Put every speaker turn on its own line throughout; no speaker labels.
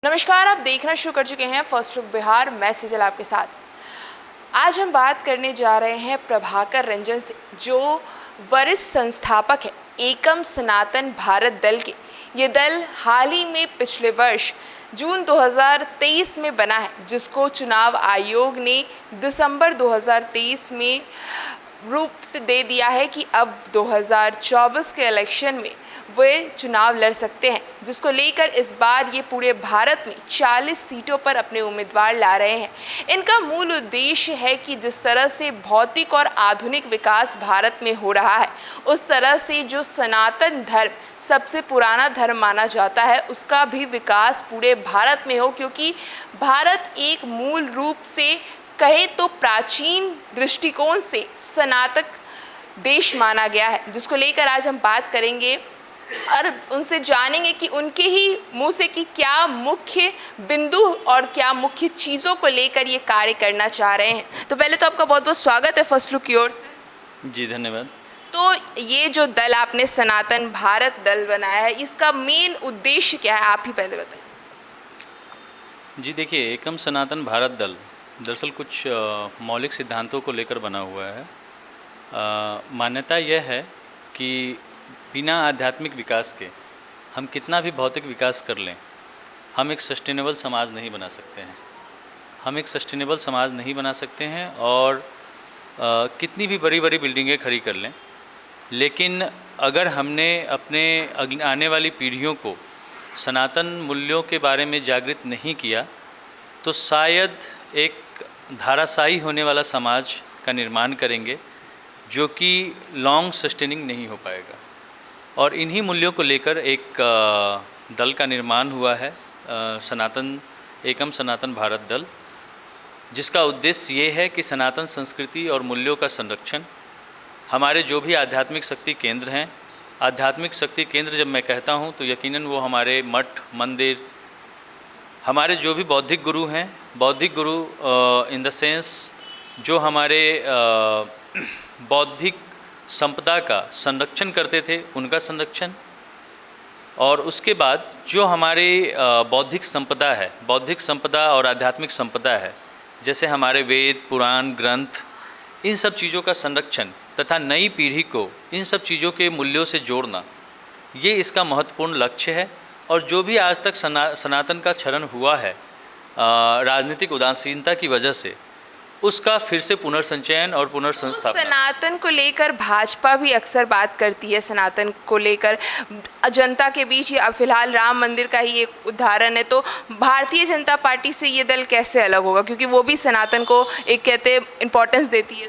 नमस्कार, आप देखना शुरू कर चुके हैं फर्स्ट लुक बिहार। मैं सिजल आपके साथ। आज हम बात करने जा रहे हैं प्रभाकर रंजन से, जो वरिष्ठ संस्थापक है एकम सनातन भारत दल के। ये दल हाल ही में पिछले वर्ष जून 2023 में बना है, जिसको चुनाव आयोग ने दिसंबर 2023 में रूप से दे दिया है कि अब 2024 के इलेक्शन में वे चुनाव लड़ सकते हैं, जिसको लेकर इस बार ये पूरे भारत में 40 सीटों पर अपने उम्मीदवार ला रहे हैं। इनका मूल उद्देश्य है कि जिस तरह से भौतिक और आधुनिक विकास भारत में हो रहा है, उस तरह से जो सनातन धर्म सबसे पुराना धर्म माना जाता है, उसका भी विकास पूरे भारत में हो, क्योंकि भारत एक मूल रूप से कहे तो प्राचीन दृष्टिकोण से सनातन देश माना गया है, जिसको लेकर आज हम बात करेंगे और उनसे जानेंगे कि उनके ही मुंह से कि क्या मुख्य बिंदु और क्या मुख्य चीज़ों को लेकर ये कार्य करना चाह रहे हैं। तो पहले तो आपका बहुत बहुत स्वागत है फर्स्ट लुक की ओर से।
जी धन्यवाद।
तो ये जो दल आपने सनातन भारत दल बनाया है, इसका मेन उद्देश्य क्या है, आप ही पहले बताएं।
जी देखिए, एकम सनातन भारत दल दरअसल कुछ मौलिक सिद्धांतों को लेकर बना हुआ है। मान्यता यह है कि बिना आध्यात्मिक विकास के हम कितना भी भौतिक विकास कर लें, हम एक सस्टेनेबल समाज नहीं बना सकते हैं। हम एक सस्टेनेबल समाज नहीं बना सकते हैं और कितनी भी बड़ी बड़ी बिल्डिंगें खड़ी कर लें, लेकिन अगर हमने अपने आने वाली पीढ़ियों को सनातन मूल्यों के बारे में जागृत नहीं किया, तो शायद एक धाराशायी होने वाला समाज का निर्माण करेंगे, जो कि लॉन्ग सस्टेनिंग नहीं हो पाएगा। और इन्हीं मूल्यों को लेकर एक दल का निर्माण हुआ है, एकम सनातन भारत दल, जिसका उद्देश्य ये है कि सनातन संस्कृति और मूल्यों का संरक्षण, हमारे जो भी आध्यात्मिक शक्ति केंद्र हैं, आध्यात्मिक शक्ति केंद्र जब मैं कहता हूँ तो यकीनन वो हमारे मठ मंदिर, हमारे जो भी बौद्धिक गुरु हैं, बौद्धिक गुरु इन द सेंस जो हमारे बौद्धिक संपदा का संरक्षण करते थे, उनका संरक्षण, और उसके बाद जो हमारे बौद्धिक संपदा है, बौद्धिक संपदा और आध्यात्मिक संपदा है, जैसे हमारे वेद पुराण ग्रंथ, इन सब चीज़ों का संरक्षण तथा नई पीढ़ी को इन सब चीज़ों के मूल्यों से जोड़ना, ये इसका महत्वपूर्ण लक्ष्य है। और जो भी आज तक सनातन का क्षरण हुआ है राजनीतिक उदासीनता की वजह से, उसका फिर से पुनर्संचयन और पुनर्संस्थापना।
सनातन को लेकर भाजपा भी अक्सर बात करती है, सनातन को लेकर जनता के बीच। अब फिलहाल राम मंदिर का ही एक उदाहरण है, तो भारतीय जनता पार्टी से ये दल कैसे अलग होगा, क्योंकि वो भी सनातन को एक कहते इम्पोर्टेंस देती है।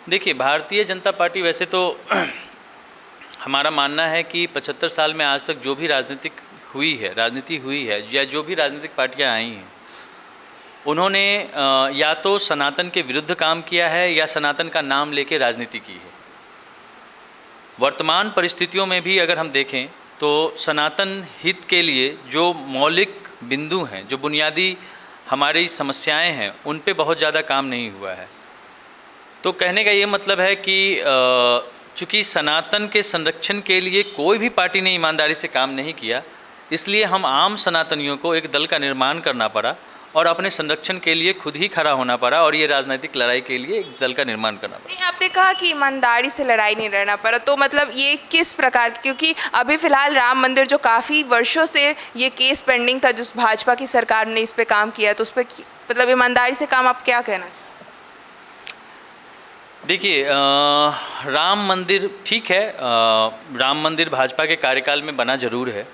देखिए, भारतीय जनता पार्टी वैसे तो हमारा मानना है कि 75 साल में आज तक जो भी राजनीति हुई है या जो भी राजनीतिक पार्टियां आई हैं, उन्होंने या तो सनातन के विरुद्ध काम किया है या सनातन का नाम लेके राजनीति की है। वर्तमान परिस्थितियों में भी अगर हम देखें तो सनातन हित के लिए जो मौलिक बिंदु हैं, जो बुनियादी हमारी समस्याएं हैं, उन पे बहुत ज़्यादा काम नहीं हुआ है। तो कहने का ये मतलब है कि चूँकि सनातन के संरक्षण के लिए कोई भी पार्टी ने ईमानदारी से काम नहीं किया, इसलिए हम आम सनातनियों को एक दल का निर्माण करना पड़ा और अपने संरक्षण के लिए खुद ही खड़ा होना पड़ा, और ये राजनीतिक लड़ाई के लिए एक दल का निर्माण करना पड़ा।
आपने कहा कि ईमानदारी से लड़ाई नहीं लड़ना पड़ा, तो मतलब ये किस प्रकार, क्योंकि अभी फिलहाल राम मंदिर जो काफ़ी वर्षों से ये केस पेंडिंग था, जो भाजपा की सरकार ने इस पर काम किया, तो उस पर मतलब ईमानदारी से काम आप क्या कहना चाहते?
देखिए, राम मंदिर ठीक है, राम मंदिर भाजपा के कार्यकाल में बना जरूर है,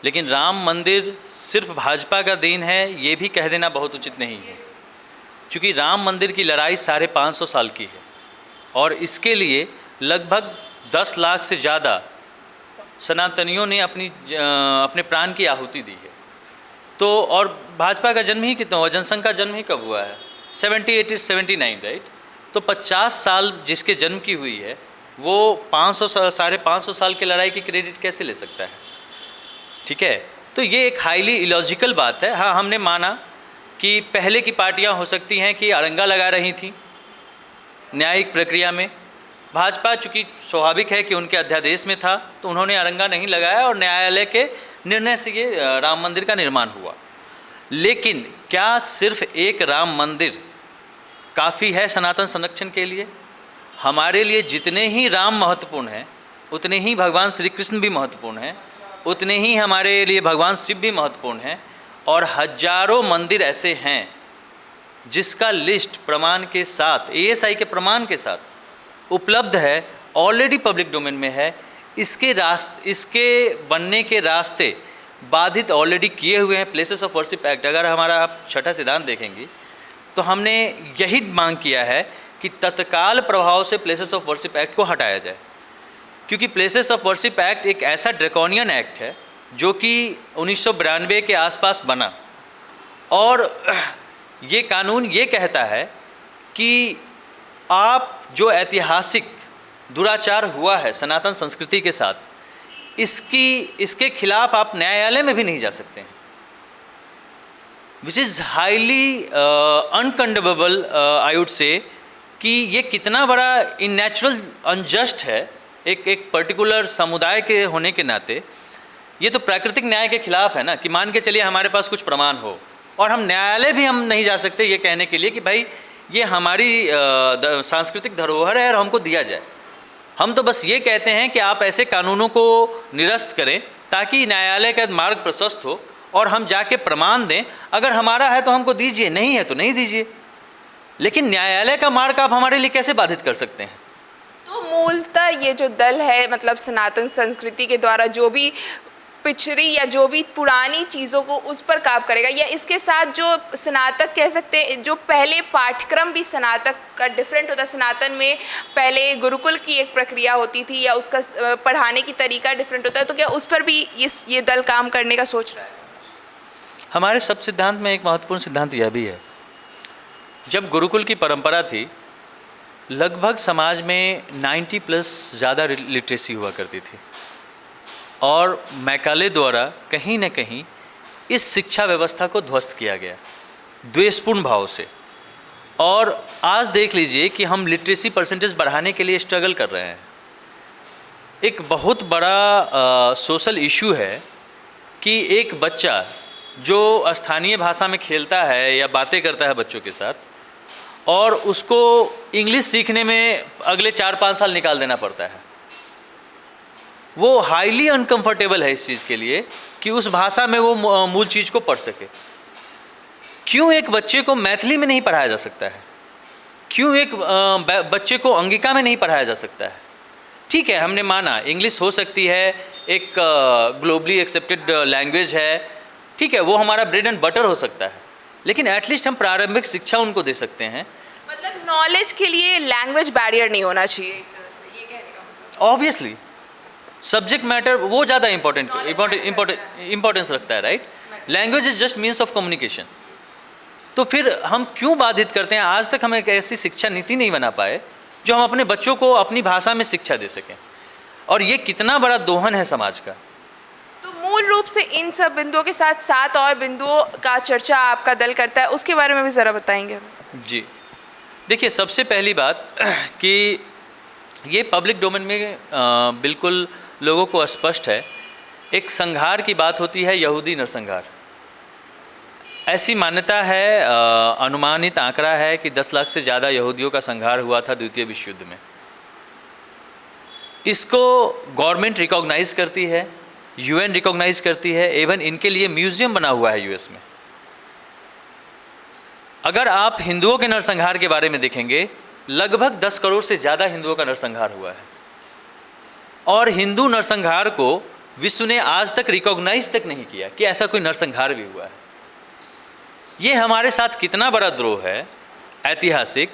लेकिन राम मंदिर सिर्फ भाजपा का देन है, ये भी कह देना बहुत उचित नहीं है। क्योंकि राम मंदिर की लड़ाई 550 साल की है और इसके लिए लगभग 10 लाख से ज़्यादा सनातनियों ने अपने प्राण की आहुति दी है। तो और भाजपा का जन्म ही कितना हुआ, जनसंघ का जन्म ही कब हुआ है? 78-79, राइट? तो 50 साल जिसके जन्म की हुई है, वो 550 साल की लड़ाई की क्रेडिट कैसे ले सकता है? ठीक है, तो ये एक हाईली इलॉजिकल बात है। हाँ, हमने माना कि पहले की पार्टियां हो सकती हैं कि अड़ंगा लगा रही थी न्यायिक प्रक्रिया में। भाजपा चूँकि स्वाभाविक है कि उनके अध्यादेश में था, तो उन्होंने अड़ंगा नहीं लगाया और न्यायालय के निर्णय से ये राम मंदिर का निर्माण हुआ। लेकिन क्या सिर्फ एक राम मंदिर काफ़ी है सनातन संरक्षण के लिए? हमारे लिए जितने ही राम महत्वपूर्ण हैं, उतने ही भगवान श्री कृष्ण भी महत्वपूर्ण हैं, उतने ही हमारे लिए भगवान शिव भी महत्वपूर्ण हैं, और हजारों मंदिर ऐसे हैं जिसका लिस्ट प्रमाण के साथ, ASI के प्रमाण के साथ उपलब्ध है, ऑलरेडी पब्लिक डोमेन में है। इसके बनने के रास्ते बाधित ऑलरेडी किए हुए हैं प्लेसेस ऑफ वर्शिप एक्ट। अगर हमारा आप छठा सिद्धांत देखेंगे तो हमने यही मांग किया है कि तत्काल प्रभाव से प्लेसेस ऑफ वर्शिप एक्ट को हटाया जाए, क्योंकि प्लेसेस ऑफ वर्शिप एक्ट एक ऐसा ड्रैकोनियन एक्ट है जो कि 1992 के आसपास बना, और ये कानून ये कहता है कि आप जो ऐतिहासिक दुराचार हुआ है सनातन संस्कृति के साथ, इसके खिलाफ आप न्यायालय में भी नहीं जा सकते हैं, which is highly uncondemnable I would say, कि ये कितना बड़ा इननेचुरल अनजस्ट है एक पर्टिकुलर समुदाय के होने के नाते। ये तो प्राकृतिक न्याय के खिलाफ है ना, कि मान के चलिए हमारे पास कुछ प्रमाण हो और हम न्यायालय भी हम नहीं जा सकते ये कहने के लिए कि भाई ये हमारी सांस्कृतिक धरोहर है और हमको दिया जाए। हम तो बस ये कहते हैं कि आप ऐसे कानूनों को निरस्त करें ताकि न्यायालय का मार्ग प्रशस्त हो और हम जाके प्रमाण दें। अगर हमारा है तो हमको दीजिए, नहीं है तो नहीं दीजिए, लेकिन न्यायालय का मार्ग आप हमारे लिए कैसे बाधित कर सकते हैं?
तो मूलतः ये जो दल है, मतलब सनातन संस्कृति के द्वारा जो भी पिछड़ी या जो भी पुरानी चीज़ों को उस पर काम करेगा, या इसके साथ जो स्नातक कह सकते हैं, जो पहले पाठ्यक्रम भी स्नातक का डिफरेंट होता है। सनातन में पहले गुरुकुल की एक प्रक्रिया होती थी या उसका पढ़ाने की तरीका डिफरेंट होता है, तो क्या उस पर भी ये दल काम करने का सोच रहा है?
हमारे सब सिद्धांत में एक महत्वपूर्ण सिद्धांत यह भी है, जब गुरुकुल की परंपरा थी, लगभग समाज में 90+ ज़्यादा लिटरेसी हुआ करती थी, और मैकाले द्वारा कहीं न कहीं इस शिक्षा व्यवस्था को ध्वस्त किया गया द्वेषपूर्ण भाव से। और आज देख लीजिए कि हम लिटरेसी परसेंटेज बढ़ाने के लिए स्ट्रगल कर रहे हैं। एक बहुत बड़ा सोशल इशू है कि एक बच्चा जो स्थानीय भाषा में खेलता है या बातें करता है बच्चों के साथ, और उसको इंग्लिश सीखने में अगले 4-5 साल निकाल देना पड़ता है, वो हाईली अनकंफर्टेबल है इस चीज़ के लिए कि उस भाषा में वो मूल चीज़ को पढ़ सके। क्यों एक बच्चे को मैथिली में नहीं पढ़ाया जा सकता है? क्यों एक बच्चे को अंगिका में नहीं पढ़ाया जा सकता है? ठीक है, हमने माना इंग्लिश हो सकती है, एक ग्लोबली एक्सेप्टेड लैंग्वेज है, ठीक है, वो हमारा ब्रेड एंड बटर हो सकता है, लेकिन एटलीस्ट हम प्रारंभिक शिक्षा उनको दे सकते हैं।
मतलब नॉलेज के लिए लैंग्वेज बैरियर नहीं होना चाहिए, एक तरह से ये कहने का मतलब।
ऑब्वियसली सब्जेक्ट मैटर वो ज़्यादा इंपॉर्टेंस रखता है, right? Language is just means of communication. तो फिर हम क्यों बाधित करते हैं? आज तक हम एक ऐसी शिक्षा नीति नहीं बना पाए जो हम अपने बच्चों को अपनी भाषा में शिक्षा दे सकें, और ये कितना बड़ा दोहन है समाज का।
तो मूल रूप से इन सब बिंदुओं के साथ 7 और बिंदुओं का चर्चा आपका दल करता है, उसके बारे में भी ज़रा बताएंगे हमें।
जी देखिए, सबसे पहली बात कि ये पब्लिक डोमेन में बिल्कुल लोगों को स्पष्ट है, एक संहार की बात होती है, यहूदी नरसंहार। ऐसी मान्यता है, अनुमानित आंकड़ा है कि 10 लाख से ज़्यादा यहूदियों का संहार हुआ था द्वितीय विश्व युद्ध में। इसको गवर्नमेंट रिकॉग्नाइज करती है, UN रिकॉग्नाइज करती है, एवं इनके लिए म्यूजियम बना हुआ है US में। अगर आप हिंदुओं के नरसंहार के बारे में देखेंगे, लगभग 10 करोड़ से ज़्यादा हिंदुओं का नरसंहार हुआ है, और हिंदू नरसंहार को विश्व ने आज तक रिकॉग्नाइज तक नहीं किया कि ऐसा कोई नरसंहार भी हुआ है। ये हमारे साथ कितना बड़ा द्रोह है ऐतिहासिक,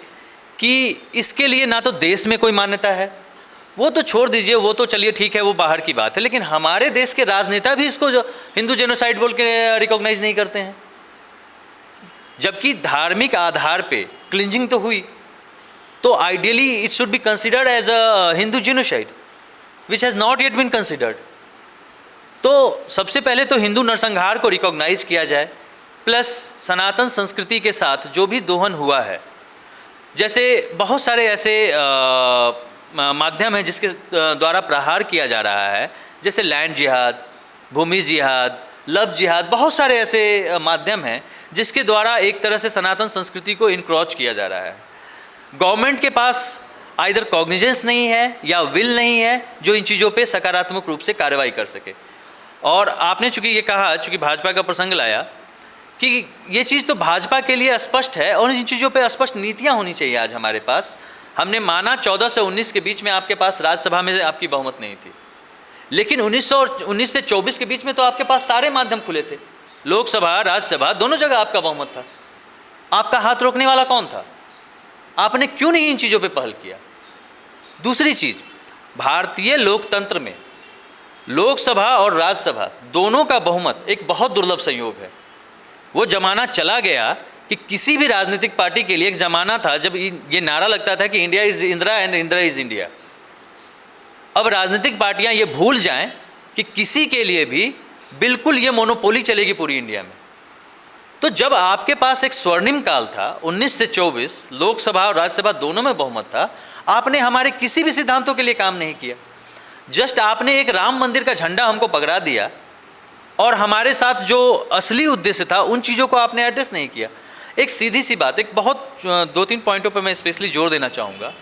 कि इसके लिए ना तो देश में कोई मान्यता है, वो तो छोड़ दीजिए, वो तो चलिए ठीक है, वो बाहर की बात है, लेकिन हमारे देश के राजनेता भी इसको जो हिंदू जेनोसाइड बोल के रिकॉग्नाइज नहीं करते हैं। जबकि धार्मिक आधार पे क्लिंजिंग तो हुई, तो ideally it should be considered as a Hindu genocide which has not yet been considered. तो सबसे पहले तो हिंदू नरसंहार को रिकॉग्नाइज किया जाए, प्लस सनातन संस्कृति के साथ जो भी दोहन हुआ है, जैसे बहुत सारे ऐसे माध्यम हैं जिसके द्वारा प्रहार किया जा रहा है, जैसे लैंड जिहाद, भूमि जिहाद, लव जिहाद, बहुत सारे ऐसे माध्यम हैं जिसके द्वारा एक तरह से सनातन संस्कृति को इनक्रोच किया जा रहा है। गवर्नमेंट के पास आइदर कॉग्निजेंस नहीं है या विल नहीं है जो इन चीज़ों पे सकारात्मक रूप से कार्रवाई कर सके। और आपने चूँकि ये कहा, चूँकि भाजपा का प्रसंग लाया, कि ये चीज़ तो भाजपा के लिए स्पष्ट है और इन चीज़ों पे स्पष्ट नीतियाँ होनी चाहिए। आज हमारे पास, हमने माना 14 से 19 के बीच में आपके पास राज्यसभा में आपकी बहुमत नहीं थी, लेकिन 19 से 24 के बीच में तो आपके पास सारे माध्यम खुले थे। लोकसभा, राज्यसभा, दोनों जगह आपका बहुमत था। आपका हाथ रोकने वाला कौन था? आपने क्यों नहीं इन चीज़ों पे पहल किया? दूसरी चीज़, भारतीय लोकतंत्र में लोकसभा और राज्यसभा दोनों का बहुमत एक बहुत दुर्लभ संयोग है। वो जमाना चला गया कि किसी भी राजनीतिक पार्टी के लिए एक ज़माना था जब ये नारा लगता था कि India is Indira and Indira is India. अब राजनीतिक पार्टियां ये भूल जाएं कि किसी के लिए भी बिल्कुल ये मोनोपोली चलेगी पूरी इंडिया में। तो जब आपके पास एक स्वर्णिम काल था, 19 से 24 लोकसभा और राज्यसभा दोनों में बहुमत था, आपने हमारे किसी भी सिद्धांतों के लिए काम नहीं किया। जस्ट आपने एक राम मंदिर का झंडा हमको पकड़ा दिया और हमारे साथ जो असली उद्देश्य था उन चीज़ों को आपने एड्रेस नहीं किया। एक सीधी सी बात, एक बहुत 2-3 पॉइंटों पर मैं स्पेशली जोर देना चाहूँगा।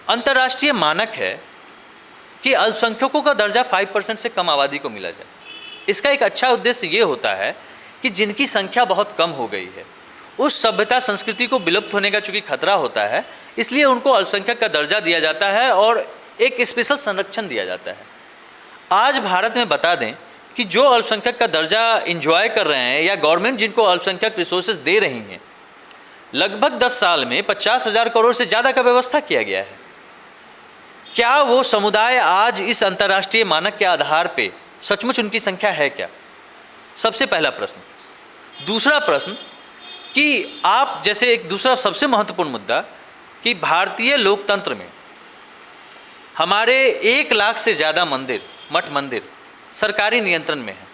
अंतर्राष्ट्रीय मानक है कि अल्पसंख्यकों का दर्जा 5% से कम आबादी को मिला जाए। इसका एक अच्छा उद्देश्य ये होता है कि जिनकी संख्या बहुत कम हो गई है, उस सभ्यता संस्कृति को विलुप्त होने का चूँकि खतरा होता है, इसलिए उनको अल्पसंख्यक का दर्जा दिया जाता है और एक स्पेशल संरक्षण दिया जाता है। आज भारत में बता दें कि जो अल्पसंख्यक का दर्जा इंजॉय कर रहे हैं या गवर्नमेंट जिनको अल्पसंख्यक रिसोर्सेज दे रही हैं, लगभग 10 साल में 50,000 करोड़ से ज़्यादा का व्यवस्था किया गया है। क्या वो समुदाय आज इस अंतर्राष्ट्रीय मानक के आधार पे सचमुच उनकी संख्या है क्या? सबसे पहला प्रश्न। दूसरा प्रश्न कि आप जैसे एक दूसरा सबसे महत्वपूर्ण मुद्दा कि भारतीय लोकतंत्र में हमारे 1 लाख से ज़्यादा मंदिर, मठ मंदिर सरकारी नियंत्रण में है,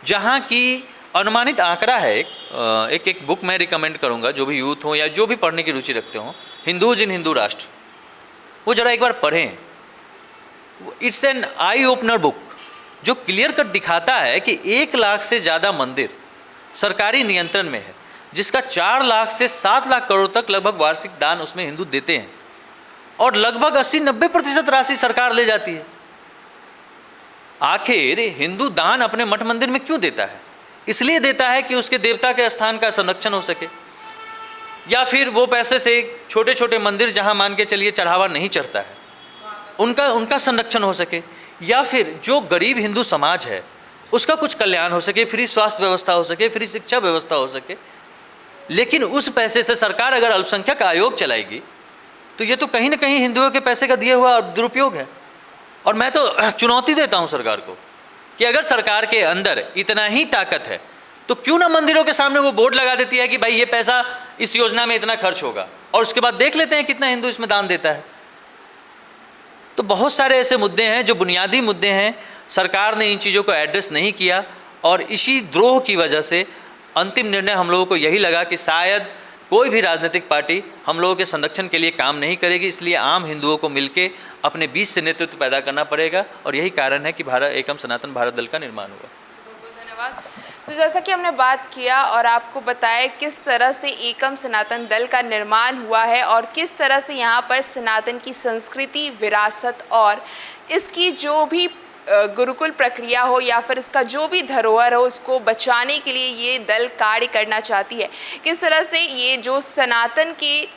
जहाँ की अनुमानित आंकड़ा है, एक बुक मैं रिकमेंड करूँगा जो भी यूथ हो या जो भी पढ़ने की रुचि रखते हों, हिंदूज इन हिंदू राष्ट्र, वो ज़रा एक बार पढ़ें। It's an eye opener book जो क्लियर कट दिखाता है कि 1 लाख से ज़्यादा मंदिर सरकारी नियंत्रण में है, जिसका 4 लाख से 7 लाख करोड़ तक लगभग वार्षिक दान उसमें हिंदू देते हैं और लगभग 80-90% राशि सरकार ले जाती है। आखिर हिंदू दान अपने मठ मंदिर में क्यों देता है? इसलिए देता है कि उसके देवता के स्थान का संरक्षण हो सके, या फिर वो पैसे से छोटे छोटे मंदिर जहाँ मान के चलिए चढ़ावा नहीं चढ़ता है उनका संरक्षण हो सके, या फिर जो गरीब हिंदू समाज है उसका कुछ कल्याण हो सके, फ्री स्वास्थ्य व्यवस्था हो सके, फ्री शिक्षा व्यवस्था हो सके। लेकिन उस पैसे से सरकार अगर अल्पसंख्यक आयोग चलाएगी तो ये तो कहीं ना कहीं हिंदुओं के पैसे का दिया हुआ दुरुपयोग है। और मैं तो चुनौती देता हूँ सरकार को कि अगर सरकार के अंदर इतना ही ताकत है तो क्यों ना मंदिरों के सामने वो बोर्ड लगा देती है कि भाई ये पैसा इस योजना में इतना खर्च होगा, और उसके बाद देख लेते हैं कितना हिंदू इसमें दान देता है। तो बहुत सारे ऐसे मुद्दे हैं जो बुनियादी मुद्दे हैं, सरकार ने इन चीज़ों को एड्रेस नहीं किया और इसी द्रोह की वजह से अंतिम निर्णय हम लोगों को यही लगा कि शायद कोई भी राजनीतिक पार्टी हम लोगों के संरक्षण के लिए काम नहीं करेगी, इसलिए आम हिंदुओं को मिलके अपने बीच से नेतृत्व पैदा करना पड़ेगा, और यही कारण है कि भारत एकम सनातन भारत दल का निर्माण हुआ।
बहुत बहुत धन्यवाद। तो जैसा कि हमने बात किया और आपको बताया किस तरह से एकम सनातन दल का निर्माण हुआ है और किस तरह से यहाँ पर सनातन की संस्कृति, विरासत और इसकी जो भी गुरुकुल प्रक्रिया हो या फिर इसका जो भी धरोहर हो उसको बचाने के लिए ये दल कार्य करना चाहती है। किस तरह से ये जो सनातन की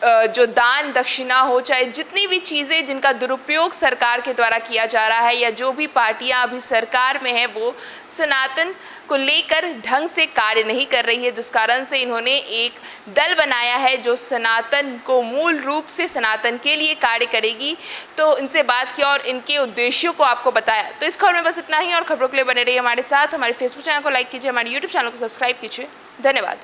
जो दान दक्षिणा हो, चाहे जितनी भी चीज़ें जिनका दुरुपयोग सरकार के द्वारा किया जा रहा है या जो भी पार्टियां अभी सरकार में है वो सनातन को लेकर ढंग से कार्य नहीं कर रही है, जिस कारण से इन्होंने एक दल बनाया है जो सनातन को मूल रूप से सनातन के लिए कार्य करेगी। तो इनसे बात किया और इनके उद्देश्यों को आपको बताया। तो इस खबर में बस इतना ही, और खबरों के लिए बने रहिए हमारे साथ। हमारे फेसबुक चैनल को लाइक कीजिए, हमारे यूट्यूब चैनल को सब्सक्राइब कीजिए। धन्यवाद।